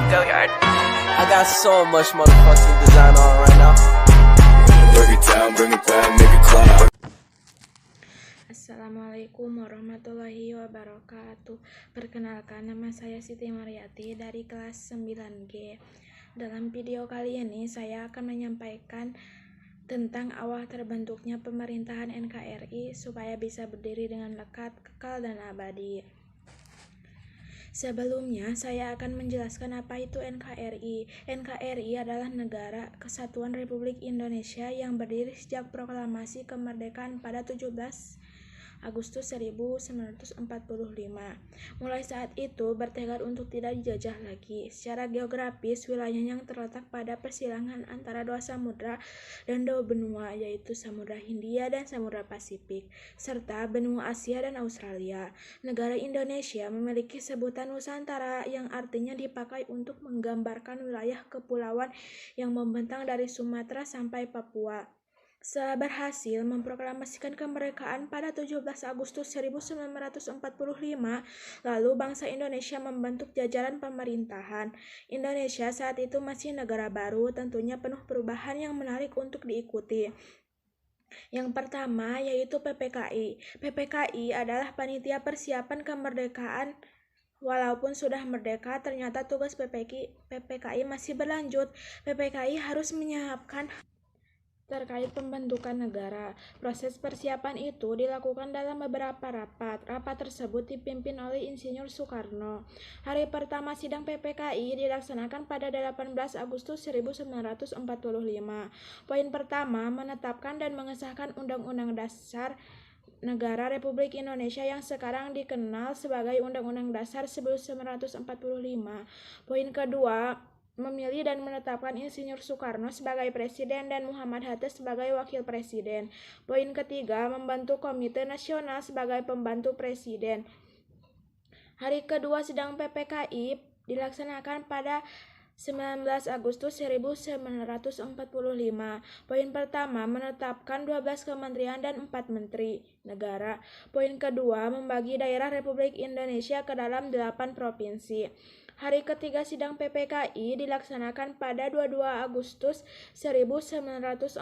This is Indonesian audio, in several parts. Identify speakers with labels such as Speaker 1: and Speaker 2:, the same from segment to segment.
Speaker 1: Go yard. I got so much motherfucking design on right now.
Speaker 2: Break it down, bring it back, make it clap.
Speaker 3: Assalamualaikum warahmatullahi wabarakatuh. Perkenalkan, nama saya Siti Mariati dari kelas 9G. Dalam video kali ini saya akan menyampaikan tentang awal terbentuknya pemerintahan NKRI supaya bisa berdiri dengan lekat, kekal, dan abadi. Sebelumnya, saya akan menjelaskan apa itu NKRI. NKRI adalah Negara Kesatuan Republik Indonesia yang berdiri sejak proklamasi kemerdekaan pada 17 Agustus 1945. Mulai saat itu bertekad untuk tidak dijajah lagi. Secara geografis, wilayahnya yang terletak pada persilangan antara dua samudra dan dua benua, yaitu Samudra Hindia dan Samudra Pasifik, serta benua Asia dan Australia. Negara Indonesia memiliki sebutan Nusantara yang artinya dipakai untuk menggambarkan wilayah kepulauan yang membentang dari Sumatera sampai Papua. Setelah berhasil memproklamasikan kemerdekaan pada 17 Agustus 1945, lalu bangsa Indonesia membentuk jajaran pemerintahan. Indonesia saat itu masih negara baru, tentunya penuh perubahan yang menarik untuk diikuti. Yang pertama yaitu PPKI. PPKI adalah Panitia Persiapan Kemerdekaan. Walaupun sudah merdeka, ternyata tugas PPKI masih berlanjut. PPKI harus menyiapkan terkait pembentukan negara. Proses persiapan itu dilakukan dalam beberapa rapat. Rapat tersebut dipimpin oleh Insinyur Soekarno. Hari pertama sidang PPKI dilaksanakan pada 18 Agustus 1945. Poin pertama, menetapkan dan mengesahkan Undang-Undang Dasar Negara Republik Indonesia yang sekarang dikenal sebagai Undang-Undang Dasar 1945. Poin kedua, memilih dan menetapkan Insinyur Soekarno sebagai presiden dan Muhammad Hatta sebagai wakil presiden. Poin ketiga, membentuk Komite Nasional sebagai pembantu presiden. Hari kedua sidang PPKI dilaksanakan pada 19 Agustus 1945. Poin pertama, menetapkan 12 kementerian dan 4 menteri negara. Poin kedua, membagi daerah Republik Indonesia ke dalam 8 provinsi. Hari ketiga sidang PPKI dilaksanakan pada 22 Agustus 1945.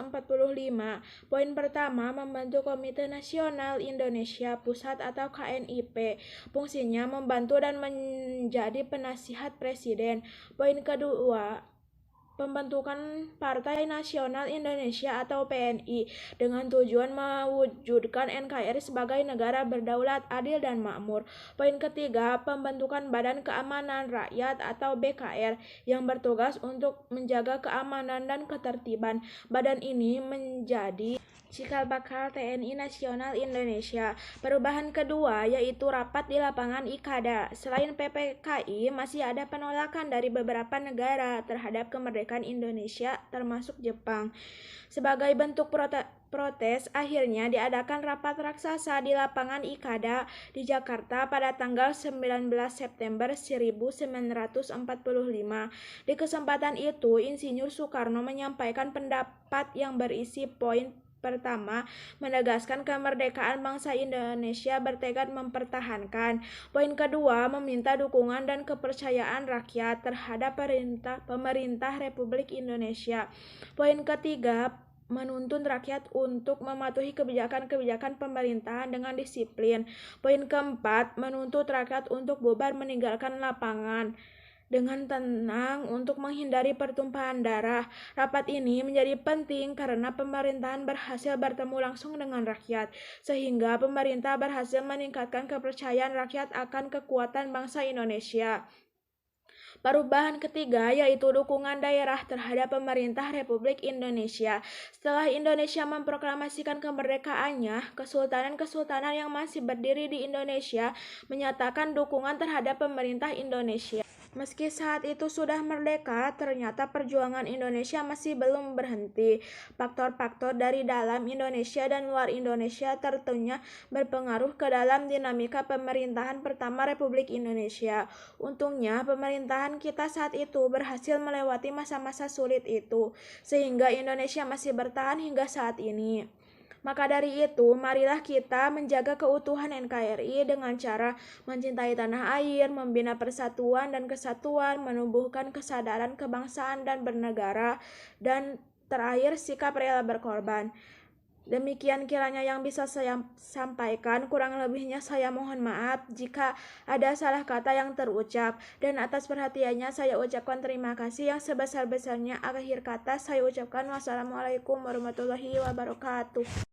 Speaker 3: Poin pertama, membentuk Komite Nasional Indonesia Pusat atau KNIP. Fungsinya membantu dan menjadi penasihat presiden. Poin kedua, pembentukan Partai Nasional Indonesia atau PNI dengan tujuan mewujudkan NKRI sebagai negara berdaulat, adil, dan makmur. Poin ketiga, pembentukan Badan Keamanan Rakyat atau BKR yang bertugas untuk menjaga keamanan dan ketertiban. Badan ini menjadi cikal bakal TNI Nasional Indonesia. Perubahan kedua yaitu rapat di lapangan IKADA. Selain PPKI, masih ada penolakan dari beberapa negara terhadap kemerdekaan Indonesia, termasuk Jepang. Sebagai bentuk protes, akhirnya diadakan rapat raksasa di lapangan IKADA di Jakarta pada tanggal 19 September 1945. Di kesempatan itu, Insinyur Soekarno menyampaikan pendapat yang berisi poin pertama, menegaskan kemerdekaan bangsa Indonesia bertekad mempertahankan. Poin kedua, meminta dukungan dan kepercayaan rakyat terhadap pemerintah Republik Indonesia. Poin ketiga, menuntun rakyat untuk mematuhi kebijakan-kebijakan pemerintahan dengan disiplin. Poin keempat, menuntut rakyat untuk bubar meninggalkan lapangan dengan tenang untuk menghindari pertumpahan darah. Rapat ini menjadi penting karena pemerintahan berhasil bertemu langsung dengan rakyat, sehingga pemerintah berhasil meningkatkan kepercayaan rakyat akan kekuatan bangsa Indonesia. Perubahan ketiga yaitu dukungan daerah terhadap pemerintah Republik Indonesia. Setelah Indonesia memproklamasikan kemerdekaannya, kesultanan-kesultanan yang masih berdiri di Indonesia menyatakan dukungan terhadap pemerintah Indonesia. Meski saat itu sudah merdeka, ternyata perjuangan Indonesia masih belum berhenti. Faktor-faktor dari dalam Indonesia dan luar Indonesia tentunya berpengaruh ke dalam dinamika pemerintahan pertama Republik Indonesia. Untungnya, pemerintahan kita saat itu berhasil melewati masa-masa sulit itu, sehingga Indonesia masih bertahan hingga saat ini. Maka dari itu, marilah kita menjaga keutuhan NKRI dengan cara mencintai tanah air, membina persatuan dan kesatuan, menumbuhkan kesadaran kebangsaan dan bernegara, dan terakhir sikap rela berkorban. Demikian kiranya yang bisa saya sampaikan, kurang lebihnya saya mohon maaf jika ada salah kata yang terucap, dan atas perhatiannya saya ucapkan terima kasih yang sebesar-besarnya. Akhir kata saya ucapkan wassalamualaikum warahmatullahi wabarakatuh.